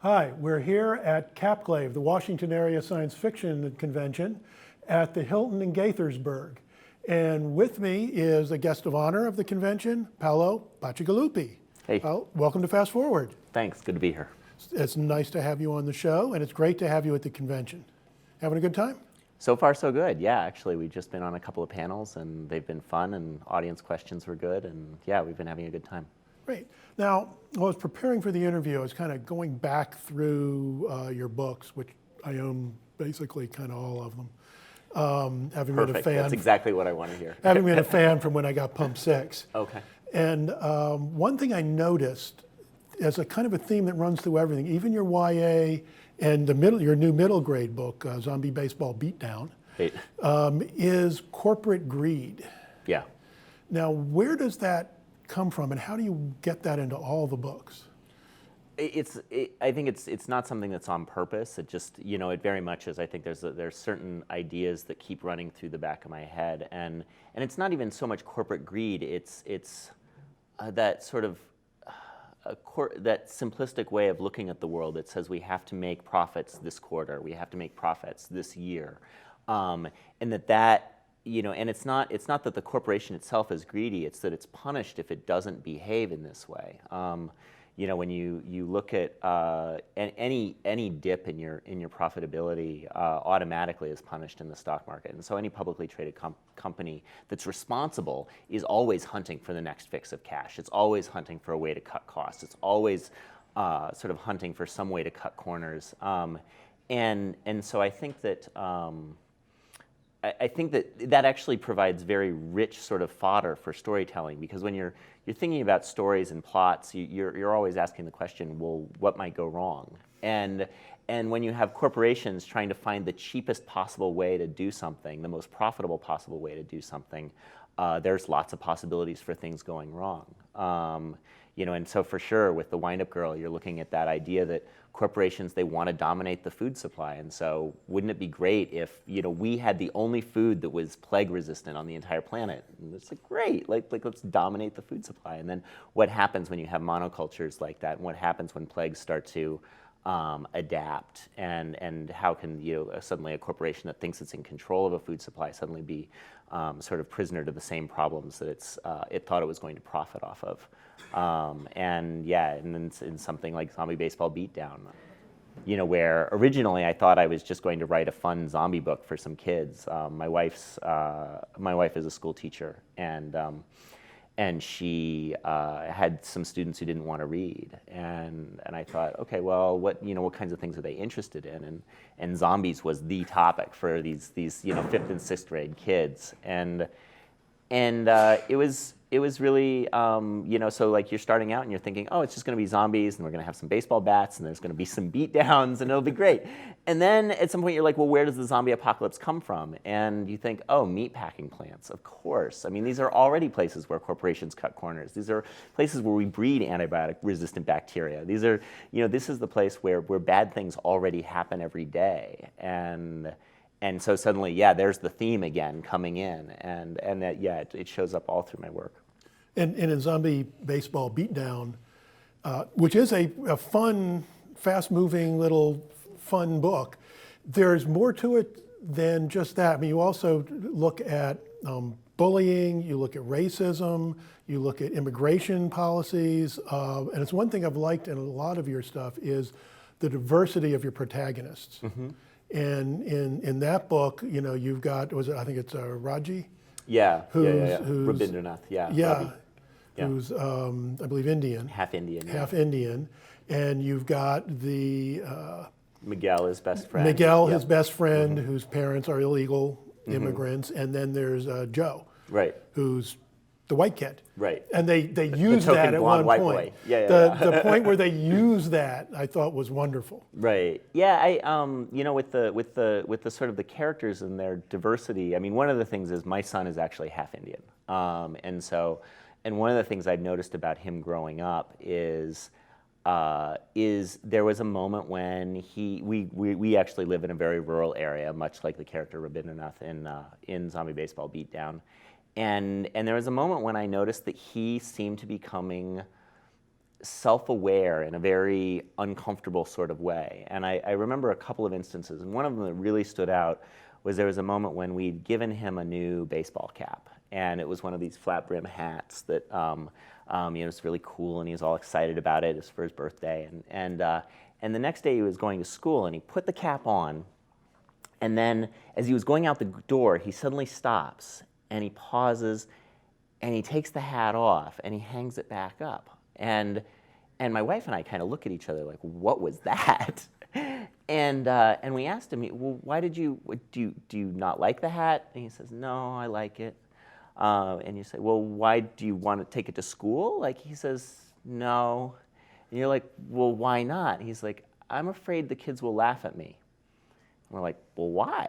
Hi, we're here at Capclave, the Washington Area Science Fiction Convention at the Hilton in Gaithersburg. And with me is a guest of honor of the convention, Paolo Bacigalupi. Hey. Welcome to Fast Forward. Thanks, good to be here. It's nice to have you on the show, and it's great to have you at the convention. Having a good time? So far, so good. Yeah, actually, we've just been on a couple of panels, and they've been fun, and audience questions were good, and yeah, we've been having a good time. Great. Now, while I was preparing for the interview, I was kind of going back through your books, which I own basically kind of all of them. Having Perfect. been a fan, That's exactly what I want to hear. having been a fan from when I got Pump 6. Okay. And one thing I noticed as a kind of a theme that runs through everything, even your YA and your new middle grade book, Zombie Baseball Beatdown, is corporate greed. Yeah. Now, where does that come from, and how do you get that into all the books? I think it's not something that's on purpose. It just, it very much is. I think there's certain ideas that keep running through the back of my head, and it's not even so much corporate greed. It's that sort of that simplistic way of looking at the world that says we have to make profits this quarter, we have to make profits this year, and and it's not that the corporation itself is greedy, it's that it's punished if it doesn't behave in this way. When you look at any dip in your profitability automatically is punished in the stock market. And so any publicly traded company that's responsible is always hunting for the next fix of cash. It's always hunting for a way to cut costs. It's always sort of hunting for some way to cut corners. And so I think that that actually provides very rich sort of fodder for storytelling, because when you're thinking about stories and plots, you're always asking the question, well, what might go wrong? And when you have corporations trying to find the cheapest possible way to do something, the most profitable possible way to do something, there's lots of possibilities for things going wrong. And so for sure, with the Wind-Up Girl, you're looking at that idea that corporations, they want to dominate the food supply. And so wouldn't it be great if, we had the only food that was plague resistant on the entire planet? And it's like, great, like let's dominate the food supply. And then what happens when you have monocultures like that? And what happens when plagues start to adapt? And how can, suddenly a corporation that thinks it's in control of a food supply suddenly be sort of prisoner to the same problems that it thought it was going to profit off of? And then in something like Zombie Baseball Beatdown, where originally I thought I was just going to write a fun zombie book for some kids. My wife is a school teacher, and she had some students who didn't want to read, and I thought, okay, well, what kinds of things are they interested in? And zombies was the topic for these 5th and 6th grade kids, and it was really, so like you're starting out and you're thinking, oh, it's just going to be zombies, and we're going to have some baseball bats, and there's going to be some beatdowns, and it'll be great. And then at some point you're like, well, where does the zombie apocalypse come from? And you think, oh, meatpacking plants, of course. I mean, these are already places where corporations cut corners. These are places where we breed antibiotic-resistant bacteria. These are, this is the place where bad things already happen every day. And so suddenly, there's the theme again coming in, and that, it shows up all through my work. And in Zombie Baseball Beatdown, which is a fun, fast-moving little fun book, there's more to it than just that. I mean, you also look at bullying, you look at racism, you look at immigration policies, and it's one thing I've liked in a lot of your stuff is the diversity of your protagonists. Mm-hmm. And in that book, you've got, I think it's Raji? Who's Rabindranath, who's, I believe, Indian. Half Indian. Half Indian. And you've got the... Miguel, his best friend. His best friend, mm-hmm. whose parents are illegal immigrants. Mm-hmm. And then there's Joe, right, who's the white kid. Right. And they use that at one point. Boy. The point where they use that, I thought, was wonderful. Right. Yeah. I with the sort of the characters and their diversity. I mean, one of the things is my son is actually half Indian, and one of the things I've noticed about him growing up is there was a moment when we actually live in a very rural area, much like the character Rabindranath in Zombie Baseball Beatdown. And there was a moment when I noticed that he seemed to be becoming self-aware in a very uncomfortable sort of way. And I remember a couple of instances, and one of them that really stood out was there was a moment when we'd given him a new baseball cap, and it was one of these flat brim hats that it's really cool, and he was all excited about it. It was for his birthday, and the next day he was going to school, and he put the cap on, and then as he was going out the door, he suddenly stops, and he pauses, and he takes the hat off, and he hangs it back up. And my wife and I kind of look at each other like, what was that? And we asked him, well, why do you not like the hat? And he says, no, I like it. And you say, well, why do you want to take it to school? Like, he says, no. And you're like, well, why not? He's like, I'm afraid the kids will laugh at me. And we're like, well, why?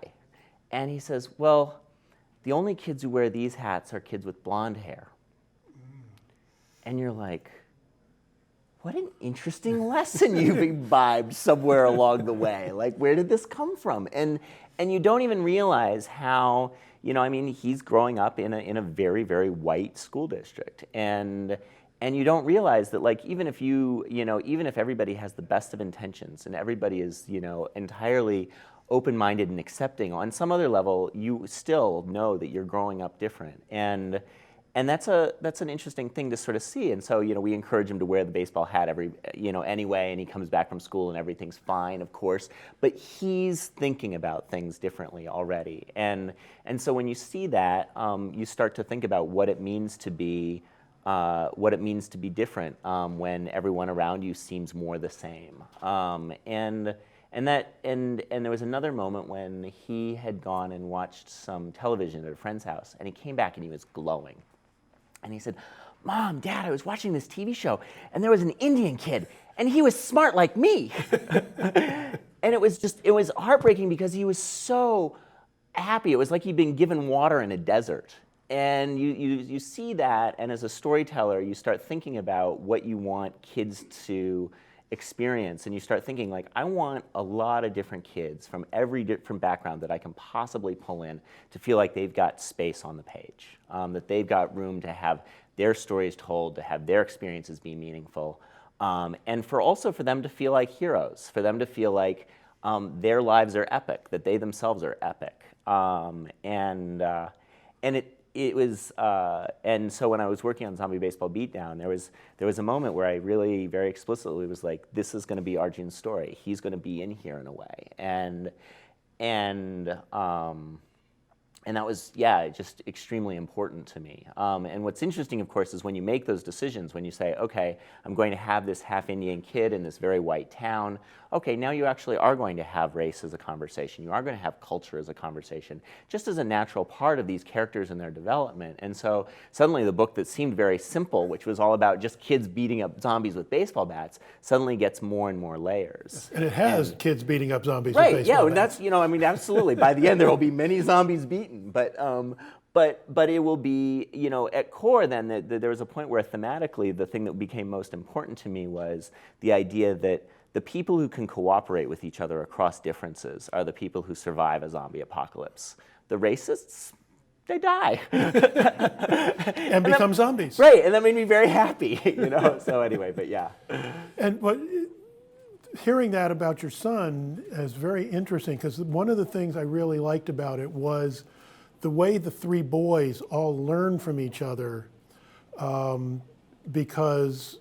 And he says, well, the only kids who wear these hats are kids with blonde hair. And you're like, what an interesting lesson you've imbibed somewhere along the way. Like, where did this come from? And you don't even realize how, he's growing up in a very, very white school district. And you don't realize that, like, even if everybody has the best of intentions and everybody is, entirely open-minded and accepting, on some other level, you still know that you're growing up different. And that's an interesting thing to sort of see. And so, we encourage him to wear the baseball hat anyway, and he comes back from school and everything's fine, of course. But he's thinking about things differently already. And so when you see that, you start to think about what it means to be different when everyone around you seems more the same. And there was another moment when he had gone and watched some television at a friend's house, and he came back and he was glowing. And he said, Mom, Dad, I was watching this TV show, and there was an Indian kid, and he was smart like me. And it was heartbreaking because he was so happy. It was like he'd been given water in a desert. And you see that, and as a storyteller, you start thinking about what you want kids to experience, and you start thinking, like, I want a lot of different kids from every different background that I can possibly pull in to feel like they've got space on the page, that they've got room to have their stories told, to have their experiences be meaningful, and for them to feel like heroes, for them to feel like their lives are epic, that they themselves are epic, it was, and so when I was working on Zombie Baseball Beatdown, there was a moment where I really very explicitly was like, this is going to be Arjun's story. He's going to be in here in a way, and that was, just extremely important to me. And what's interesting, of course, is when you make those decisions, when you say, okay, I'm going to have this half Indian kid in this very white town, okay, now you actually are going to have race as a conversation. You are going to have culture as a conversation, just as a natural part of these characters and their development. And so suddenly the book that seemed very simple, which was all about just kids beating up zombies with baseball bats, suddenly gets more and more layers. And it has kids beating up zombies with baseball bats. Right, that's, absolutely. By the end, there will be many zombies beaten. But it will be, at core then, there was a point where thematically the thing that became most important to me was the idea that the people who can cooperate with each other across differences are the people who survive a zombie apocalypse. The racists, they die. and become zombies. Right, and that made me very happy, so anyway, but yeah. And hearing that about your son is very interesting, because one of the things I really liked about it was the way the three boys all learn from each other, because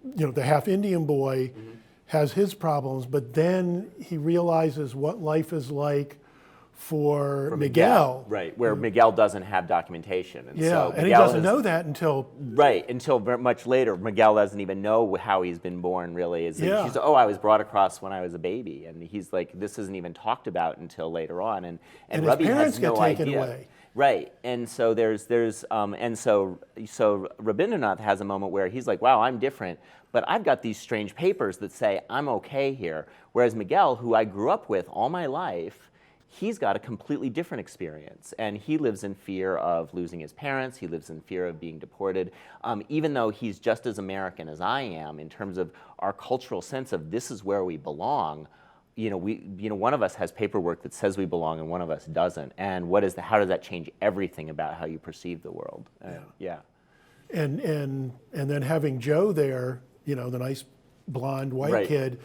the half Indian boy has his problems, but then he realizes what life is like for Miguel. Right, where Miguel doesn't have documentation. And so and he doesn't know that until... Right, until much later. Miguel doesn't even know how he's been born, really. She's, I was brought across when I was a baby. And he's like, this isn't even talked about until later on. And his parents get taken away. Right, and so so Rabindranath has a moment where he's like, wow, I'm different, but I've got these strange papers that say I'm okay here. Whereas Miguel, who I grew up with all my life, he's got a completely different experience, and he lives in fear of losing his parents. He lives in fear of being deported, even though he's just as American as I am in terms of our cultural sense of this is where we belong. One of us has paperwork that says we belong, and one of us doesn't. And how does that change everything about how you perceive the world? And then having Joe there, the nice blonde white Right. kid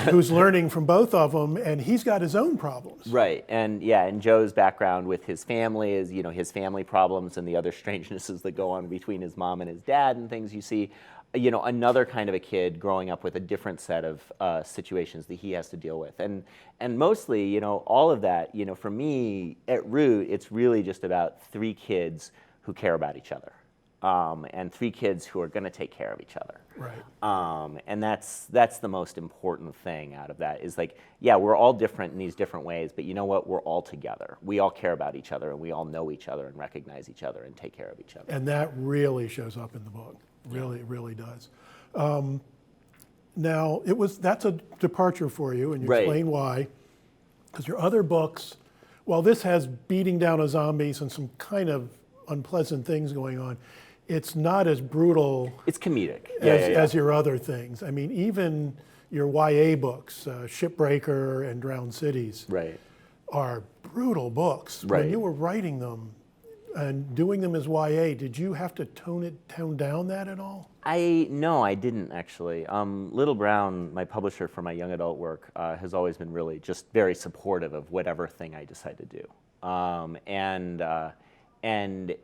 who's learning from both of them, and he's got his own problems. Right, and Joe's background with his family is, his family problems and the other strangenesses that go on between his mom and his dad and things. You see, another kind of a kid growing up with a different set of situations that he has to deal with. And mostly, all of that, for me, at root, it's really just about three kids who care about each other. And three kids who are going to take care of each other. Right. And that's the most important thing out of that is like, yeah, we're all different in these different ways, but you know what? We're all together. We all care about each other, and we all know each other and recognize each other and take care of each other. And that really shows up in the book. Really, really does. Now, that's a departure for you, and you Right. explain why. Because your other books, while this has beating down of zombies and some kind of unpleasant things going on, it's not as brutal It's comedic. as your other things. I mean, even your YA books, Shipbreaker and Drowned Cities, Right. are brutal books. Right. When you were writing them and doing them as YA, did you have to tone down that at all? No, I didn't actually. Little Brown, my publisher for my young adult work, has always been really just very supportive of whatever thing I decide to do. And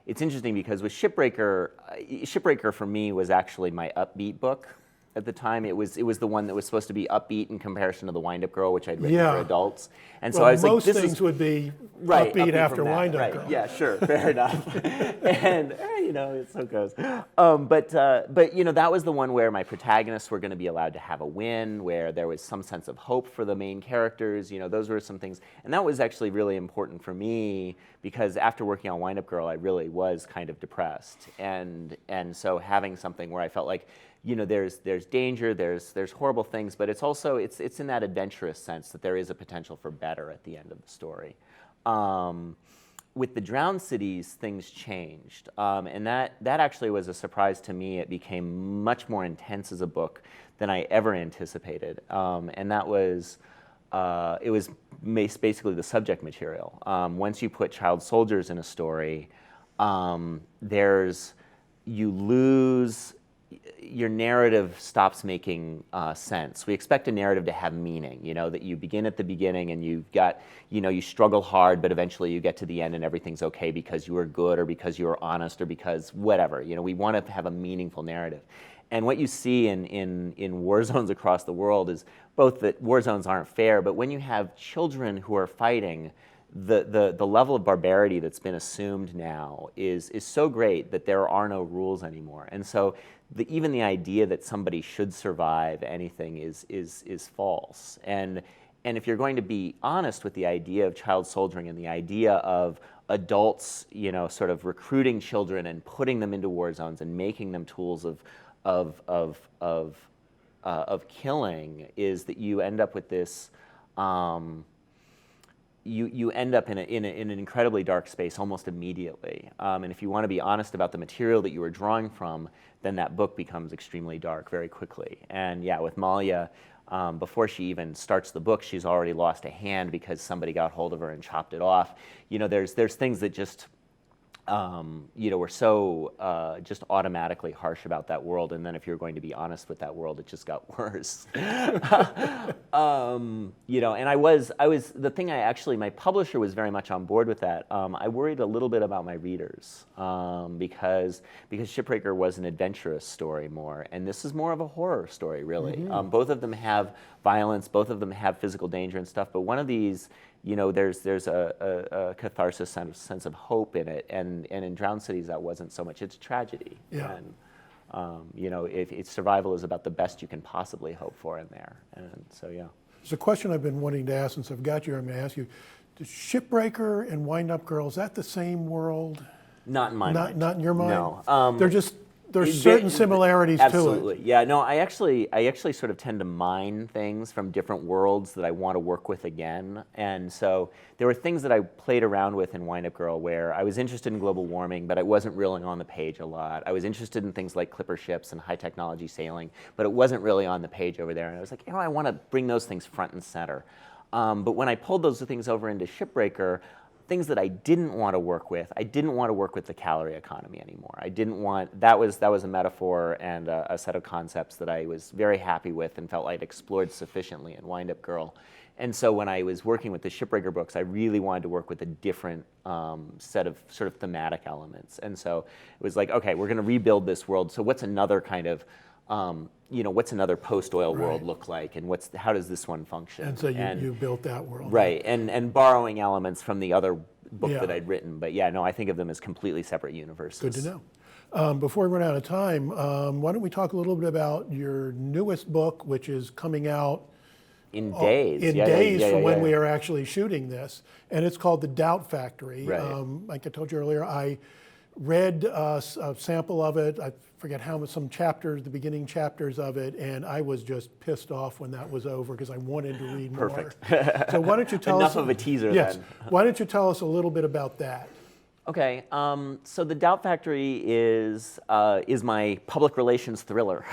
it's interesting because with Shipbreaker for me was actually my upbeat book at the time. It was the one that was supposed to be upbeat in comparison to the Wind Up Girl, which I'd written for adults. And so I was most like, this things is would be right, upbeat after from that, Wind Up right. Girl. Yeah, sure, fair enough. And it so goes. But that was the one where my protagonists were going to be allowed to have a win, where there was some sense of hope for the main characters. Those were some things, and that was actually really important for me because after working on Wind Up Girl, I really was kind of depressed, and so having something where I felt like, there's danger, there's horrible things, but it's also it's in that adventurous sense that there is a potential for better at the end of the story. With the Drowned Cities, things changed, and that actually was a surprise to me. It became much more intense as a book than I ever anticipated, and that was it was basically the subject material. Once you put child soldiers in a story, you lose. Your narrative stops making sense. We expect a narrative to have meaning, that you begin at the beginning and you've got, you struggle hard, but eventually you get to the end and everything's okay because you were good or because you were honest or because whatever. We want to have a meaningful narrative. And what you see in war zones across the world is both that war zones aren't fair, but when you have children who are fighting, the level of barbarity that's been assumed now is so great that there are no rules anymore. And so even the idea that somebody should survive anything is false. And if you're going to be honest with the idea of child soldiering and the idea of adults, sort of recruiting children and putting them into war zones and making them tools of killing, is that you end up with this. You end up in an incredibly dark space almost immediately. And if you want to be honest about the material that you were drawing from, then that book becomes extremely dark very quickly. And yeah, with Malia, before she even starts the book, she's already lost a hand because somebody got hold of her and chopped it off. There's things that just we're so just automatically harsh about that world, and then if you're going to be honest with that world, it just got worse. And I was the thing. My publisher was very much on board with that. I worried a little bit about my readers because Shipbreaker was an adventurous story more, and this is more of a horror story, really. Mm-hmm. Both of them have violence, both of them have physical danger and stuff, but one of these, there's a catharsis sense of hope in it, and in Drowned Cities that wasn't so much. It's tragedy, yeah. And if survival is about the best you can possibly hope for in there, and so yeah. It's a question I've been wanting to ask since I've got you. I'm going to ask you: the Shipbreaker and Wind Up Girl, is that the same world? Not in my mind. Not in your mind. No. There's certain similarities to it. Absolutely, yeah. No, I actually sort of tend to mine things from different worlds that I want to work with again. And so there were things that I played around with in Wind Up Girl where I was interested in global warming, but I wasn't really on the page a lot. I was interested in things like clipper ships and high technology sailing, but it wasn't really on the page over there. And I was like, I want to bring those things front and center. But when I pulled those things over into Shipbreaker, things that I didn't want to work with. I didn't want to work with the calorie economy anymore. I didn't want, that was a metaphor and a set of concepts that I was very happy with and felt I'd explored sufficiently in Wind Up Girl. And so when I was working with the Shipbreaker books, I really wanted to work with a different set of sort of thematic elements. And so it was like, okay, we're going to rebuild this world. So what's another kind of, what's another post-oil world look like, and how does this one function? And so you built that world. Right, and borrowing elements from the other book that I'd written. But yeah, no, I think of them as completely separate universes. Good to know. Before we run out of time, why don't we talk a little bit about your newest book, which is coming out in days. From when we are actually shooting this, and it's called The Doubt Factory. Right. Like I told you earlier, I read a sample of it. I forget some chapters, the beginning chapters of it, and I was just pissed off when that was over because I wanted to read more. Perfect. So why don't you tell us? Enough of a teaser yes. then. Why don't you tell us a little bit about that? Okay, so The Doubt Factory is my public relations thriller.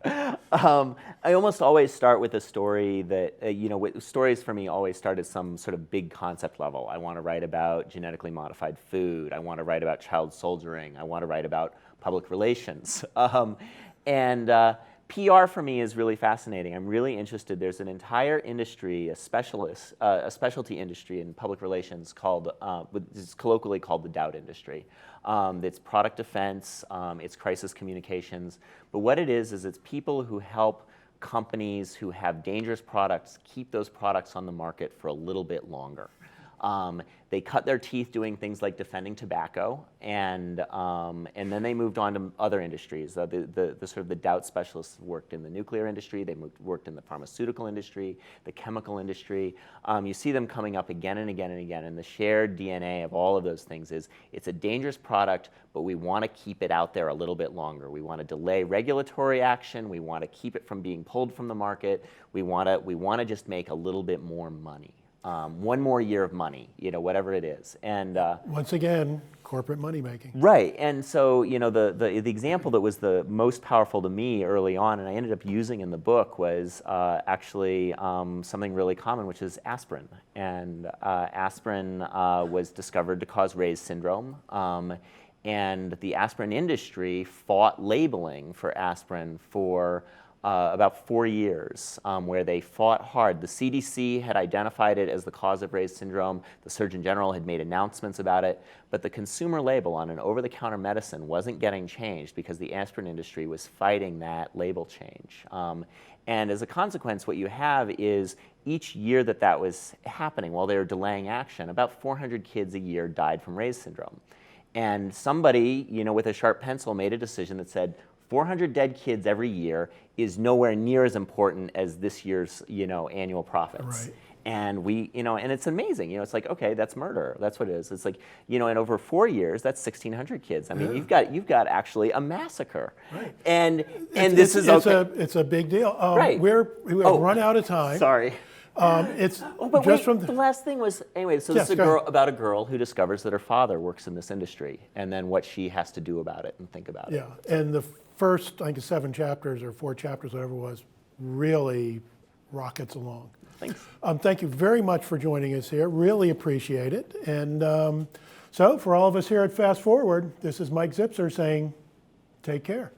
I almost always start with a story that, stories for me always start at some sort of big concept level. I want to write about genetically modified food. I want to write about child soldiering. I want to write about public relations. PR for me is really fascinating. I'm really interested. There's an entire industry, a specialty industry in public relations called, it's colloquially called the doubt industry. It's product defense, it's crisis communications. But what it is it's people who help companies who have dangerous products keep those products on the market for a little bit longer. They cut their teeth doing things like defending tobacco, and then they moved on to other industries. The sort of the doubt specialists worked in the nuclear industry. They worked in the pharmaceutical industry, the chemical industry. You see them coming up again and again and again. And the shared DNA of all of those things is it's a dangerous product, but we want to keep it out there a little bit longer. We want to delay regulatory action. We want to keep it from being pulled from the market. We want to just make a little bit more money. One more year of money, whatever it is. And once again, corporate money making. Right, and so the example that was the most powerful to me early on, and I ended up using in the book, was actually something really common, which is aspirin. And aspirin was discovered to cause Ray's syndrome. And the aspirin industry fought labeling for aspirin for about 4 years, where they fought hard. The CDC had identified it as the cause of Ray's syndrome. The Surgeon General had made announcements about it. But the consumer label on an over-the-counter medicine wasn't getting changed because the aspirin industry was fighting that label change. And as a consequence, what you have is each year that was happening, while they were delaying action, about 400 kids a year died from Ray's syndrome. And somebody, with a sharp pencil made a decision that said, 400 dead kids every year is nowhere near as important as this year's, annual profits. Right. And and it's amazing. It's like, okay, that's murder. That's what it is. It's like, and over 4 years, that's 1,600 kids. I mean, you've got actually a massacre. Right. And this is okay. It's a big deal. Right. We have run out of time. Sorry. The last thing was, anyway, so this is about a girl who discovers that her father works in this industry, and then what she has to do about it and think about it. Yeah, and the first, I think, 7 chapters or 4 chapters, whatever it was, really rockets along. Thanks. Thank you very much for joining us here. Really appreciate it. And so for all of us here at Fast Forward, this is Mike Zipser saying, take care.